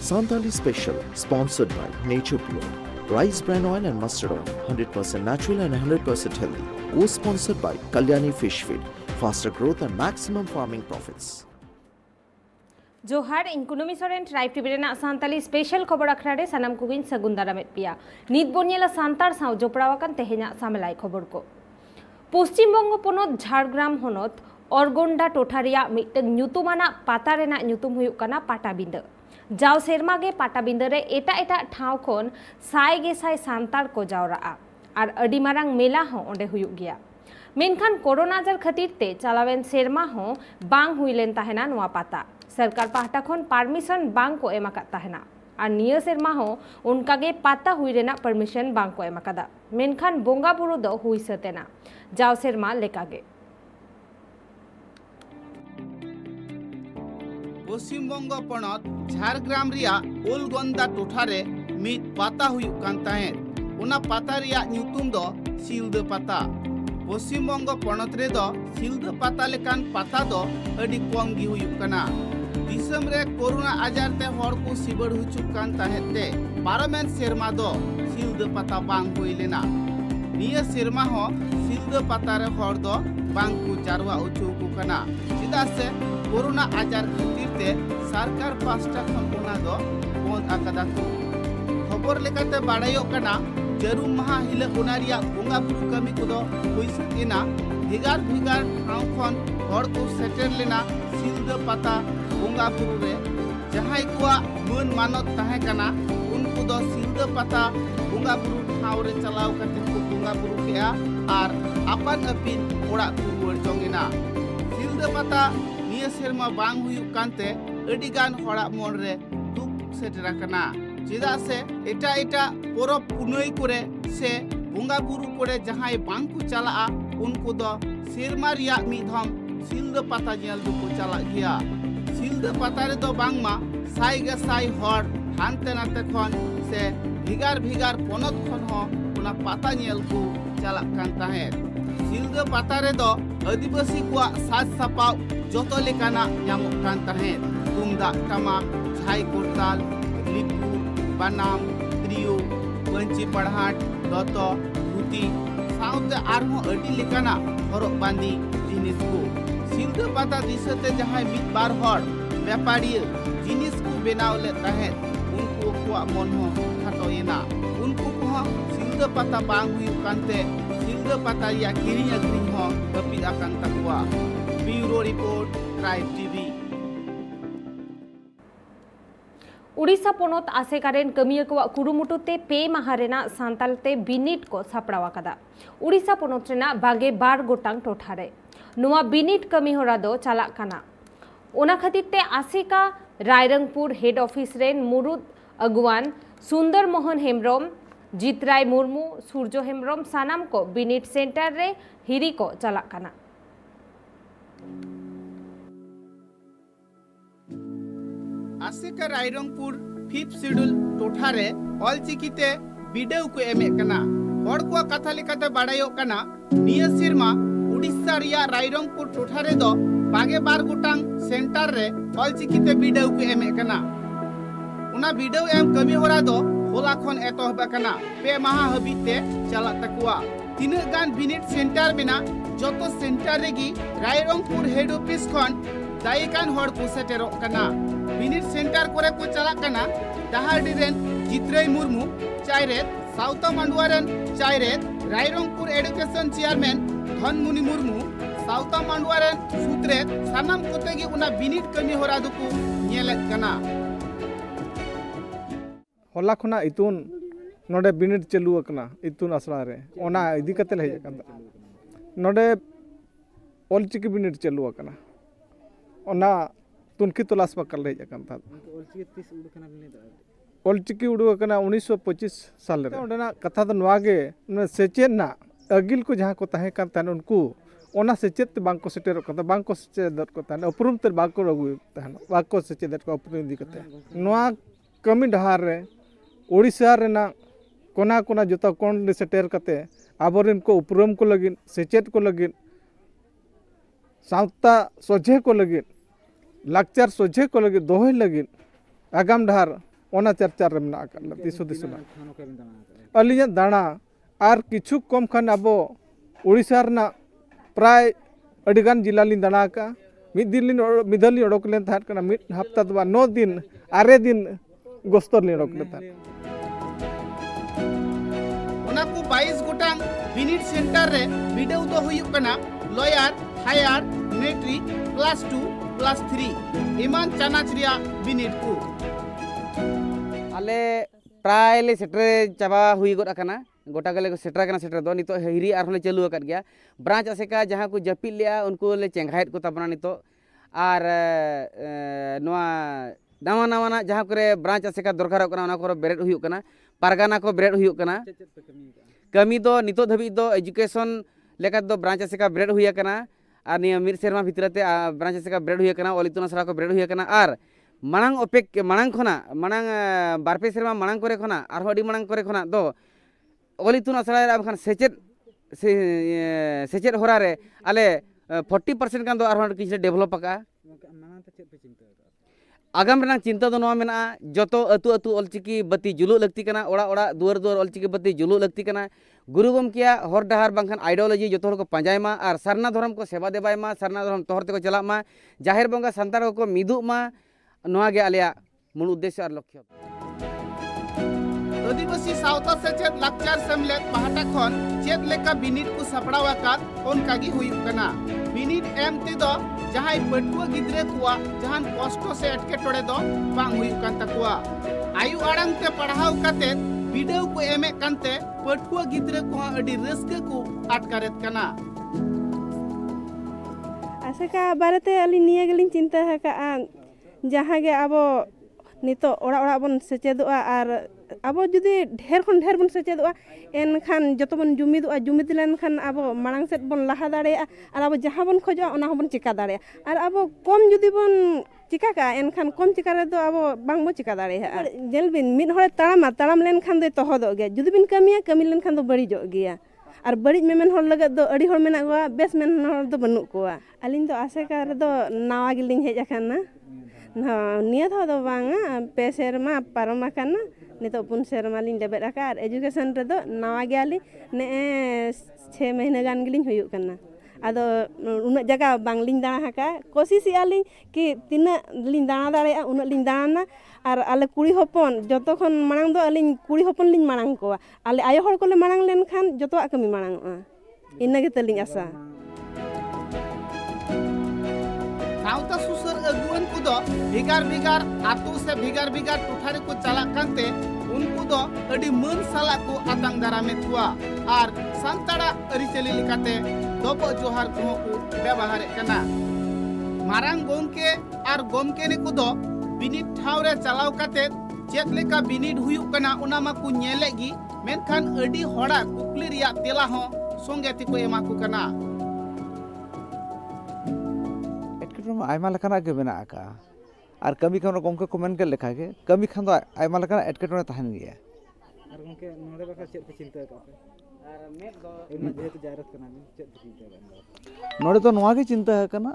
Santali Special, sponsored by Nature Pure. Rice bran oil and mustard oil, 100% natural and 100% healthy. Co-sponsored by Kalyani Fish Feed, faster growth and maximum farming profits. जोहार इनकुनुमी Soren tribe TV रेना Santali special खबर अखड़ा रे सनम कुगिन सगुंदारा मेटपिया नीत बोनियला सांतार साव जोपड़ावाकन तेहेना सामलाई खबर को Paschim Banga पोनोत Jhargram होनोत अरगोंडा टोठारिया mitten न्यूतुमाना पाता रेना न्यूतुम हुयुक काना पाटाबिंद जाव सेरमा गे पाटाबिंद रे एटा एटा ठाव खन साय गेसाय सांतार को जावराआ आर अडी मारांग मेला हो ओंडे हुयुक गिया मेनखान कोरोना जार खातिर ते चालावेन सेरमा हो बांग हुइलेन ताहेना नोआ पाता सरकार पाहटा खन परमिशन बांग को एम आकाद ताहेना और निया सेरमा हो उनका गे पाता हुई रेना परमिशन बांग को एम आकादा मेनखान बोंगा बुरु दो हुई सतेना जाव सेरमा लेकागे पश्चिम बंग पनत झारग्राम रिया ओलगोंदा टोठारे मिट पाता हुयुक कान ताहेन उना पाता रिया न्यूतुम दो सिलदा पाता पश्चिम बंग पनत रे दो सिलदा पाता लेकान पाता दो अडी कम गी हुयुक काना दिसम रे कोरोना आजार ते हर को सिबड़ हुचुक कान ताहेते पार्लामेंट सेरमा दो सिलदा पाता बांग हुई लेना निया सेरमा हो सिलदा पाता रे हर दो बांग को जारवा उचुक काना चिदा से कोरोना आजार खातिर ते सरकार पास्टा खन ओना दो बंद आकादा को खबर लेकाते बाड़ायो काना जरूम महा हिला ओना रिया बोंगा बुरु कमी को दो हुइसकेना भिगार भिगार ठाव खन हर को सेटेल लेना सिलदा पाता बोंगा बुरु रे जहाय कोआ मन मानत ताहे काना उनको दो सिलदा पाता बोंगा बुरु ठाव रे चलाव काते को बोंगा बुरु केआ आर आपान अपिन ओड़ा रुवाड़ जोंगेना सिलदा पाता निया सेरमा बांग हुयुक कानते अडिगान हड़ा मन रे दुख सेटरा काना चिदा से एटा एटा परब पुनई करे से बोंगा बुरु करे जहाय बांग को चलाआ उनको दो सेरमा रिया मिधम सिलदा पाता जेल दुको चला गया सिलदा पाता रे दो बांगमा साई गे साई हर हानते नाते खन से भिगार भिगार पनत खन हो उना पाता जेल को चला कान ताहे सिलदा पाता रे दो आदिवासी को साज सपाव जोतो लेकाना ᱧᱟᱢᱚᱜ ᱠᱟᱱ ᱛᱟᱦᱮᱸᱫ तुमदाग टमाक झाई कोरताल लिपू बनाम त्रियो पंची पढ़ाट दतो धुती साउते आरहो अडी लेकाना हरक बांदी जिनिस को सिलदा पाता दिसते जहां मिद बार हर व्यापारी जिनिस को बेनाव ले तहें उनको को मन हो खाटोयना उनको को सिलदा पाता बांग हुई कानते सिलदा पाता या किरिंग अग्रिंग हो कपि आकान तकवा bureau report tribe TV Orissa पोनोत आसेकारेन कमिया को कुरुमुटुते पे महारेना सांतालते बिनिट को सापड़ावा कदा उड़ीसा पोनोत रेना बागे बार गोटांग टोठारे नुआ बिनिट कमी होरा दो चाला काना ओना खातिरते आसेका रायरंगपुर हेड ऑफिस रेन मुरुद अगुवान सुंदर मोहन हेम्ब्रम जितराय मुर्मू सूर्यो हेम्ब्रम सानाम को बिनिट सेंटर रे हिरी को चाला काना आसेका रायरंगपुर 5th शेड्यूल टोठारे ऑलचिकीते बिडेव को एमे कना हर को कथा लेकाते बाड़ायो कना निया सिरमा उड़ीसा रिया रायरंगपुर टोठारे दो बागे बार गोटांग सेंटर रे ऑलचिकीते बिडेव को एमे कना उना बिडेव एम कमी होरा दो होला खन एतोहबा कना पे माहा हबीते चला तकुआ तीन गान बिनिट सेंटर बिना जोतो सेंटर रेगी रायरंगपुर हेड ऑफिस खन दायकान हर को सेटेरो कना बिनिट सेंटर करे को चला कना दहाड़ी रेन जितराय मुर्मू चायरेत साउता मांडवारेन चायरेत रायरंगपुर एडुकेशन चेयरमैन धनमुनि मुर्मू साउता मांडवारेन सूत्रेत सानाम कोतेगी उना बिनिट कमी होरा दुकु नेलेत कना होला खुना इतुन नोडे बिनिट चलू अकना इतुन असरा रे ओना इदी कते हेज अकना नोडे ऑलचिकी बिनिट चलू अकना ओना तुनकी तलाश बकल हेज अकन था ऑलचिकी उडू अकना 1925 साल रे ओंडना कथा द नवागे सेचेन ना अगिल को जहां को ताहे कान तान उनको ओना सेचेत बांको सेटेर को बांको सेचेदत को तान अपरूम ते बांको रगु तान बांको सेचेदत को अपरूम दी कते नवा कमी डहार रे ओडिशा रेना कोना कोना जो कोण सेटेर कते आबोरेन को उपरम को लगिन सेचेत को लगिन सावता सोझे को लगिन लाकचार सोझे को लगिन दोहे लगिन आगाम डहार ओना चर्चा रे मेना आका दिसो दिसना अलिया दाना आर किछु कम खान आबो उड़ीसा रना प्राय अडिगान जिला लिन दाना का मिदली ओडक लेन थात कना मिद हफ्ता दबा 9 दिन 8 दिन गोस्तर ले ओडक ले थात ओना को 22 गोटांग बिनिड सेंटर रे वीडियो दो हुयु कना लॉयर हायर मैट्रिक +2 +3 इमान चानाच रिया बिनिड को आले प्राय ले सेटर चाबा हुई गोट अकना गोटा गले को सेटर कना सेटर दो नितो हिरी आरले चालू अकत गया ब्रांच आसेका जहां को जपिल लिया उनको ले चेंघाइत को तबना नितो आर नवा नवा नवा जहां करे ब्रांच आसेका दरकार कना ओना को बेरेट हुयु कना पारगाना को बेरेट हुयु कना कमी दो नितो धबी दो एजुकेशन लेका दो ब्रांच आसेका बेरेट हुया कना आर निया मिर सेरमा भितरते ब्रांच आसेका बेरेट हुया कना ओलितुना सरा को बेरेट हुया कना आर मांग अपेक मांग खना मांग बारपे सेरमा मांग करे खना आर अडी मांग करे खना दो ओलितुन असरा आबखान सेचेत होरा रे आले 40% कान दो आर किछ डेवलप आका आगाम रेना चिंता दो नवा मेना जतो अतु अतु ऑलचिकी बत्ती जुलु लगती कना ओड़ा ओड़ा दुआर दुआर ऑलचिकी बत्ती जुलु लगती कना गुरु गमकिया हर डहार बांखान आइडियोलॉजी जतो हर को पांजायमा आर सरना धर्म को सेवा देबायमा सरना धर्म तोहर ते को चलामा जाहिर बंगा संतार को मिदुमा नवा गे आलिया मूल उद्देश्य और लक्ष्य आदिवासी सावता सेचेत लाकचार सेमलेट पाहटा खन चेत लेका बिनिड को सपड़ाव आकात ओनकागी हुयु कना बिनिड एम ते दो जहां पटुआ गिद्रे कुआ जहां कष्ट से अटके टोड़े दो बांग हुयु कान तकुआ आयु आड़ंग ते पढ़ाव काते वीडियो को एमे कानते पटुआ गिद्रे को अडी रस्के को अटकारेत कना आसेका बारते अली निया गेलिन चिंता है का जहाँ गे अब नितो ओड़ा ओड़ा बन सेचेदोआ और अब जुदी ढेर खन ढेर बन सेचेदोआ एनखान जतो बन जुमिद लेनखान अब मांग सेट बन लहा दाड़ेया और अब जहाँ बन खोजा ओना बन चिका दाड़ेया और अब कम जुदी बन चिका का एनखान कम चिका रे दो अब बांग बो चिका दाड़ेया जेल बिन मिद हore ताड़ाम लेनखान दे तोहदो गे जुदी बिन कमिया कमी लेनखान दो बड़ीजो गया और बड़ी मेमन हर लगत दो अड़ी हर मेना गोआ बेस मेन हर दो बनु कोआ अलिन दो आसेका रे दो नावा गिलिंग हेज आखाना निया दो बांगा पे सेरमा पारमा काना नितो 4 सेरमा लिन लेबेट आका और एजुकेशन रे दो नावा गेली ने 6 महीना गान गिलिंग हुयु कना आदो उन जगह बांगलिंग दाना हका कोशिश आली कि तिना लिन दाना दाड़े उन लिन दाना और आले कुड़ी हपन जतो खन मांग दो अलिन कुड़ी हपन लिन मांग कोआ आले आयो हर कोले मांग लेन खान जतो कमी मांगआ इना गे तलिंग आसा सावता सुसर अगुवन को दो भिगार भिगार आतु से भिगार भिगार टुठारे को चला कांते उनको दो अडी मन साला को आतंग दारामे तुआ और संताड़ा अरिचली लिकाते दोबो जोहार को व्यवहार कना मारांग गोमके और गोमके ने को दो बिनिड ठावरे चलाव काते चेत लेका बिनिड हुयु कना उना मा को नेलेगी मेनखान अडी होड़ा कुकली रिया तेला हो संगे तिको एमा को कना आयमा लेखाना गे मेना आका और कमी खान गमके को मेन के लेखा के कमी खान दो आयमा लेखाना एटकेटोने तहन गया और गमके नोडे बाका चेत पे चिंता का और मेद दो एना जेत जारत कना चेत चिंता का नोडे तो नोआ के चिंता है कना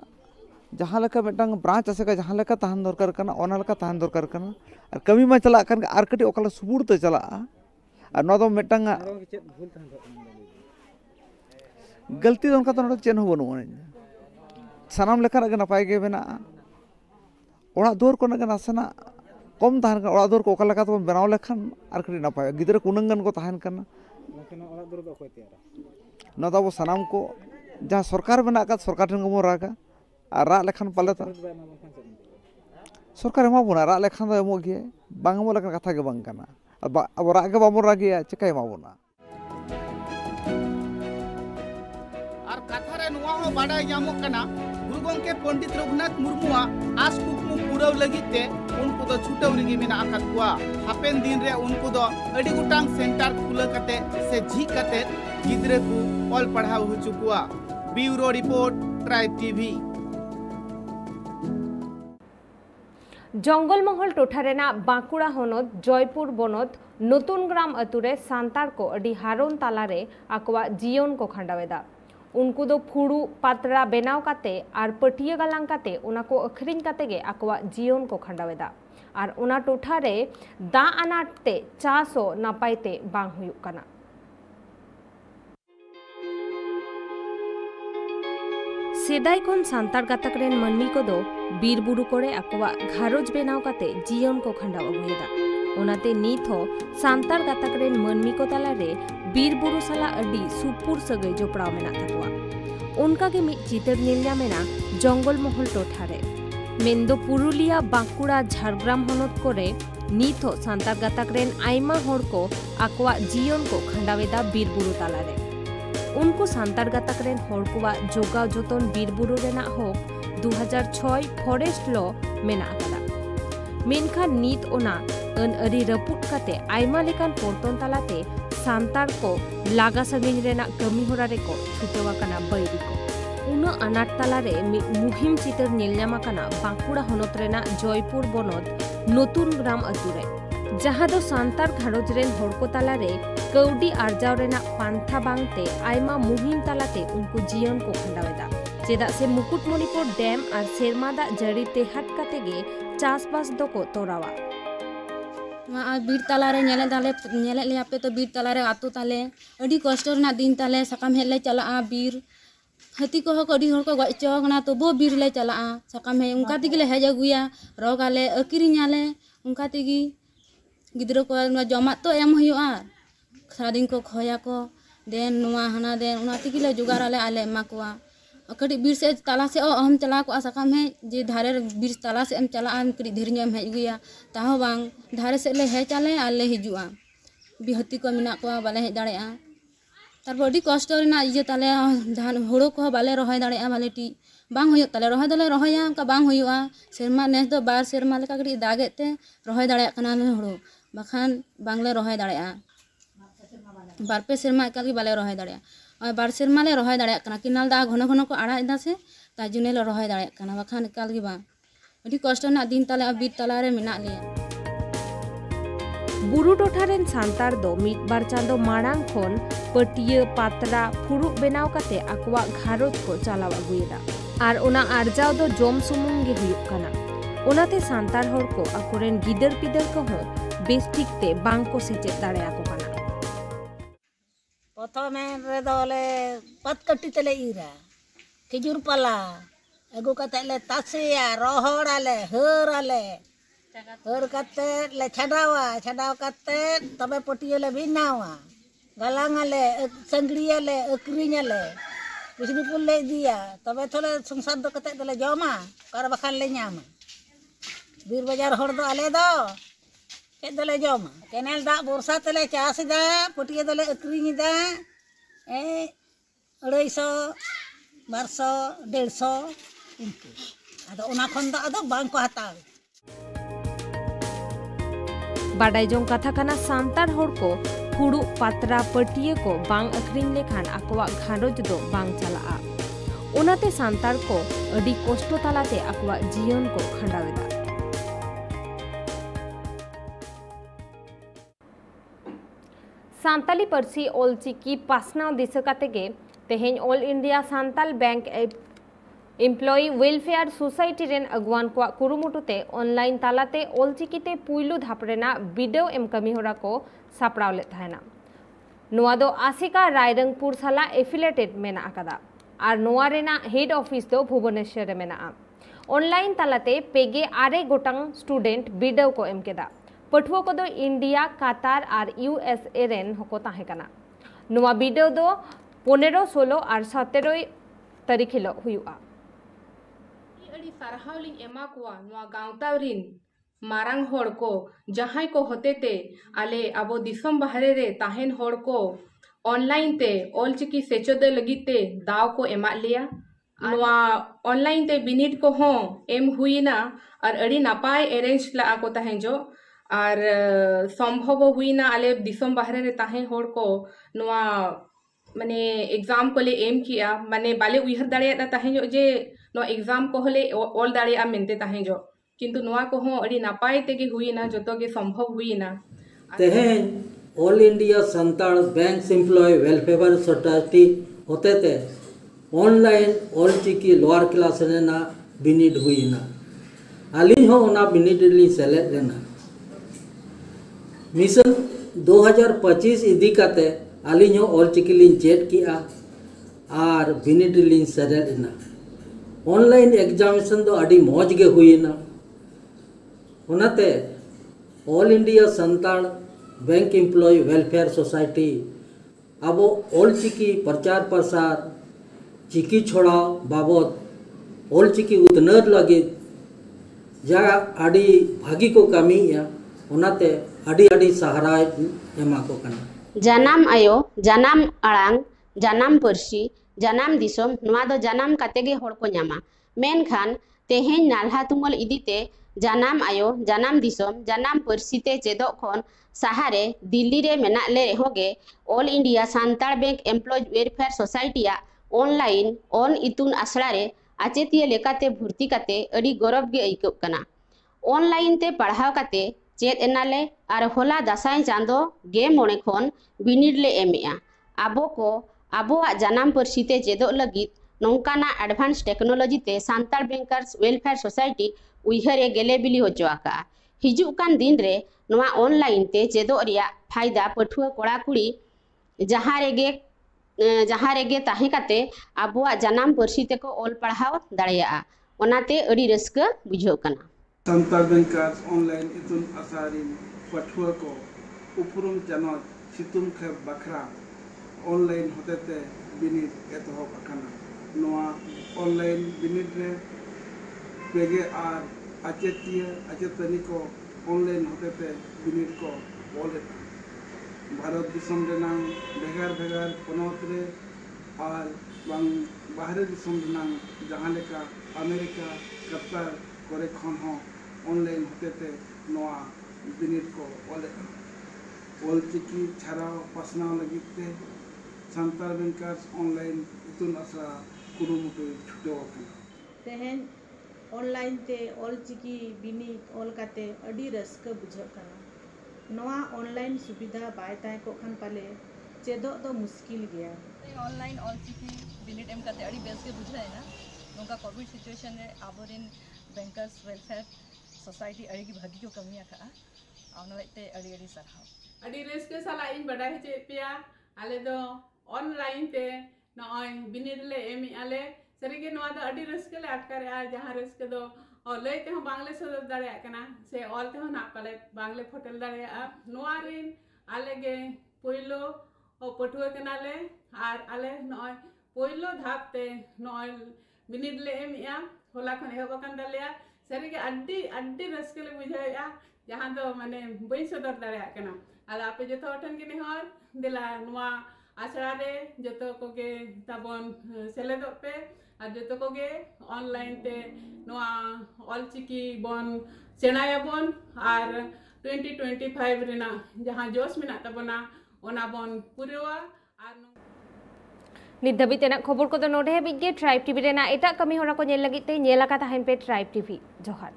जहां लेका मेटांग ब्रांच आसे का जहां लेका तहन दरकार कना ओना लेका तहन दरकार कना और कमी मा चला कन आर कटी ओकला सुबुर ते चला और नो दो मेटांग चेत भूल तहन गलती उनका तो नोडे चेन हो बनु सानाम लेखा नपाय गे बेना ओड़ा दुआर को नासेना कम तहन ओड़ा दुआर को ओका तो बनाव लेखान आर कटी नपाय गिदरा कुनंगन को तहन कना ओड़ा दुआर दो कोय तैयार न तो सानाम को जहाँ सरकार बना का सरकार ठन को रागा और रा लेखान पाले तो सरकार एमा बोना रा लेखान दो एमो गे बांग एमो लेखान कथा गे बांग कना अब रा गे बामो रागिया चिका एमा बोना और कथा रे नुवा हो बाडा यामो कना गुरु गंके पंडित रघुनाथ मुर्मुआ आस कुकमु पुराव लगिते उनको दो छुटाव रिगी मेना आकात कुआ हापेन दिन रे उनको दो अडी गुटांग सेंटर खुला कते से झी कते गिद्रे को ऑल पढ़ाव हो चुकुआ bureau report tribe TV Jangalmahal टोठारेना बांकुड़ा होनोत जयपुर बनोत नतुन ग्राम अतुरे सांतार को अडी हारोन तालारे आकवा जीवन को खांडावेदा। उनको दो फुड़ू पात्रा बेनाव काते आर पटिया गालांग काते उना को अखरिंग काते गे आकवा जीवन को खांडावेदा। आर उना टोठारे दा अनाटते चासो नापायते बांग हुयुक काना। सेदाय खन सांतार गातक रेन मानमी को दो बीर बुरु कोरे आकवा घारोज बेनाव काते जीवन को खांडाव अगुयेदा। ओनाते नीत हो सांतार गातक रेन मानमी को तालारे बीर बुरु साला अडी सुपुर सगै जोपड़ाव मेना थाकवा। उनका के मिट चितर नीलया मेना जंगलमहल टोठारे मेंदो पुरुलिया बांकुड़ा झारग्राम होनोत कोरे नीत हो सांतार गातक रेन आयमा होड़ को आकवा जीवन को खांडावेदा बीर बुरु तालारे। उनको सांतार गातक रेन होड़ कोवा जोगाव जतन बीर बुरु रेना होक 2006 फॉरेस्ट लॉ मेना आकादा। मेनखान नीत ओना अन अरी रपुट काते आयमा लेकान पोर्तन तालाते सांतार को लागा सगिन रेना कमी होरा रेको छुटवा काना बैरी को। उना अनाट तालारे मुहिम चितर नीलयामा काना बांकुड़ा होनोत रेना जयपुर बनोत नतुन ग्राम अतुरे जहाँ दो सांतार घारोज रेन होड़ को तालारे कौडी आर्जाव रेना पांथा बांगते आयमा मुहिम तालाते उनको जीवन को खांडावेदा। चेदा से मुकुटमणिपुर डैम और सेरमा दा जड़ी ते हट काते गे चासबास दो को तोरावा। बीर तालारे नेले लिया पे तो बीर तालारे आतो ताले अडी कष्ट रना दिन ताले सकाम हेले चला बीर हाथी को अडी हर को गच चोगना तो बो बीर ले चला सकाम हे उनका तिगले हेज अगुया रोगाले अकिरिኛले उनका तिगी गिद्रो को जमा तो एम हुआ सारा दिन को खोया को देन नुआ हना देन उना तिगले जुगाराले आले एमा कोआ कड़ी बीर से ताला से हम चला को सकाम हे जे धारे बीर ताला से हम चला कड़ी धीर एम हेज गया ताहो बांग धारे से ले हे चले आले हिजुआ बिहती को मिना को बाले हेज दाड़ेआ तारपर अडी कष्ट रेना इजे ताले धान हुड़ो को बाले रहोय दाड़ेआ बाले टी बांग हुयो ताले रहोय दले रहोया का बांग हुयोआ सेरमा नेस दो बार सेरमा लेका कड़ी दागेते रहोय दाड़ेआ कना हुड़ो बाखान बांगले रहोय दाड़ेआ बार पे सेरमा एकाल गे बाले रहोय दाड़ेआ और बार सेरमा ले रहोय दाड़ेआ कना किनाल दा घन घन को आड़ा इदा से ताजुने ले रहोय दाड़ेआ कना बाखान एकाल गे बांग अडी कष्ट ना दिन ताले बीर तालारे मेना लिया। बुरु टोठारेन सांतार दो मिट बार चांदो माड़ांग खोन पटिया पात्रा फुरुक बेनाव काते आकवा घारोज को चालाव अगुयेदा आर ओना आरजाव दो जोम सुमुंग गे हुयुक काना। ओनाते सांतार होड़ को आकोरेन गिदर पिदर को हो बेस ठीक ते बांग को सेचेद दाड़ेया को काना। प्रथमे रे दोले पतकटी तेले इरा खिजुर पाला अगु कते ले तासिया रोहड़ाले हराले हर कते ले छडावा छडाव कते तबे पटिया ले बिनावा गलांगाले संगड़ियाले अक्रिኛले बिस्मिपुर ले दिया तबे थोले संसार दो कते दले जमा कर बखान ले ᱧामा बीर बाजार हर दो आले दो के दले जमा केनेल दा बोरसा तले चास दा पटिया दले अक्रिñदा 250 200 150 इनके आदो उना खन दो आदो बांग को हताव बाडाय जों कथा काना सांतार होड़ को फुड़ू पात्रा पटिया को बांग अखरिंग लेखान आकवा घारोज दो बांग चलाआ। ओनाते सांतार को अडी कष्ट तालाते आकवा जीवन को खांडावेदा। सांताली परसी ऑलचिकी पासनाव दिशा काते गे तेहेन all India Santal bank employee welfare society रेन अगुवान को कुरुमुटुते ऑनलाइन तालाते ऑलचिकीते पुइलु धापरेना वीडियो एम कमी होरा को सापड़ाव ले थायना। नोआ दो आसिका रायरंगपुर साला एफिलेटेड मेना आकादा आर नोआ रेना हेड ऑफिस दो भुवनेश्वर रे मेना ऑनलाइन तालाते पेगे आरे गोटांग स्टूडेंट वीडियो को एम केदा पठुआ को दो इंडिया कातार और USA रेन होको ताहे काना। नोआ वीडियो दो 15 16 और 17 तारीख हिलो हुआ अड़ी सारहावलिंग एमा कोआ नोआ गांवता रिन मारांग होड़ को जहां को होतेते आले अबो दिसम बाहरे रे ताहेन होड़ को ऑनलाइन ते ऑलचिकी सेचोद लगिते दाव को एमा लिया नोआ ऑनलाइन ते बिनिट को हो एम हुईना और अड़ी नापाय अरेंज ला को ताहेन जो और संभव हुईना आले दिसम बाहरे रे ताहेन होड़ को नोआ माने एग्जाम को ले एम किया माने बाले उइहर दाड़े ताहेन जो जे नो एग्जाम को हले ऑल दाड़े मेनते ताहें जो किंतु नोआ को हो अड़ी नापाय तेगे हुईना जोतो के संभव हुईना तेहेन all India Santal bank employee welfare society होते थे ऑनलाइन ऑलचिकी लोअर क्लास रेना बिनिड हुईना आलिन हो ओना बिनिड ली सेलेक्ट लेना मिशन 2025 इदी काते आलिन हो ऑलचिकी लिन चेक किया आर बिनिड लिन सेलेक्ट लेना ऑनलाइन एग्जामिनेशन दो अड़ी मौज गे हुईना ओनाते all India Santal bank employee welfare society अब ऑलचिकी प्रचार प्रसार चिकी छोड़ा बाबद ऑलचिकी उतनर लगे जा आड़ी भागी को कमिया ओनाते आड़ी आड़ी सहारा एमा को कना जानाम आयो जानाम आड़ांग जानाम पर्सी जानाम दिसोम नवा दो जानाम कातेगे होड़ को न्यामा मेनखान तेहेन नाल्हा तुमल इदीते जानाम आयो जानाम दिसोम जानाम पर्सीते चेदो खन सहारे दिल्ली रे मेना ले होगे all India Santal bank employee welfare सोसाइटिया ऑनलाइन ऑन इतुन आसड़ा रे आचेतिया लेकाते भर्ती काते अड़ी गौरव गे आइकब कना ऑनलाइन ते पढ़ाव काते चेद एनाले आर होला दासाई चांदो गे मोणे खन बिनिड ले एमेआ आबो को आबोआ जानाम पर्सीते चेदो लगित नौकाना एडवांस टेक्नोलॉजी ते सान्ताड़ बैंकर्स वेलफेयर सोसाइटी उइहरे गेले बिली होचोआका हिजुक कान दिन रे नवा ऑनलाइन ते चेदो रिया फायदा पठुआ कोड़ा कुड़ी जहाँ रेगे ताहे काते आबोआ जानाम पर्सी ते को ऑल पढ़ाव दाड़ेया ओनाते अड़ी रस्का बुझो कना सान्ताड़ बैंकर्स ऑनलाइन इतुन आसारिन पठुआ को उपरुम जानत सितुम खे बखरा ऑनलाइन होतेते बिनिड एतहब अकाना नवा ऑनलाइन बिनिड रे पेगे आर अचेतनी को ऑनलाइन होतेते बिनिड को बोले भारत दिसम रेनांग भेगार भेगार पनोत रे आर बांग बाहरे दिसम रेनांग जहां लेका अमेरिका कतार करे खन हो ऑनलाइन होतेते नवा बिनिड को बोले ऑलचिकी छाड़ाव पासनाव लगिते सान्ताड़ बैंकर्स ऑनलाइन इतुन आसरा कुरुमुटु छुटेव तेहेन ऑनलाइन ते ऑलचिकी बिनिड ऑल काते अड़ी रस्का बुझाव कना नवा ऑनलाइन सुविधा बाय ताय को खान पाले चेदो तो मुश्किल गया ऑनलाइन ऑलचिकी बिनिड एम काते अड़ी बेस के बुझाएना नोका कोविड सिचुएशन रे आबोरेन बैंकर्स वेलफेयर सोसाइटी अड़ी की भागी को कमी आका आउनलाइते अड़ी अड़ी सरहाव अड़ी रस्का साला इन बड़ा है पिया आले दो ऑनलाइन ते नॉय बिनिड ले एमी आले सरीगे नवा दो अड़ी रस्का ले अटकारे आ जहां रस्का दो और लेते हम बांग्ले सदर दाड़े कना से ऑल ते हम ना पाले बांग्ले फोटल दाड़े नवा रिन आले गे पोइलो ओ पठुआ कनाले आर आले नॉय पोइलो धापते नॉय बिनिड ले एमिया होला खन एहब कन दालेया सरीगे अड्डी अड्डी रस्का ले बुझाया जहां दो माने बई सदर दाड़े कना आला आपे जतो ठन के नेहर दिला नवा आसरा रे जतो कोगे ताबन सेलेदो पे और जो कोगे ऑनलाइन ते नवा ऑलचिकी बन सेणायाबन और 2025 रेना जहाँ जोश मेना तबना ओना बन पुरेवा और नित धाबित तेना खबर को नोडे हाबिगे ट्राइब टीवी रेना एटा कमी होरा को नेल लगित ते नेल आका ताहेन पे ट्राइब टीवी जोहार।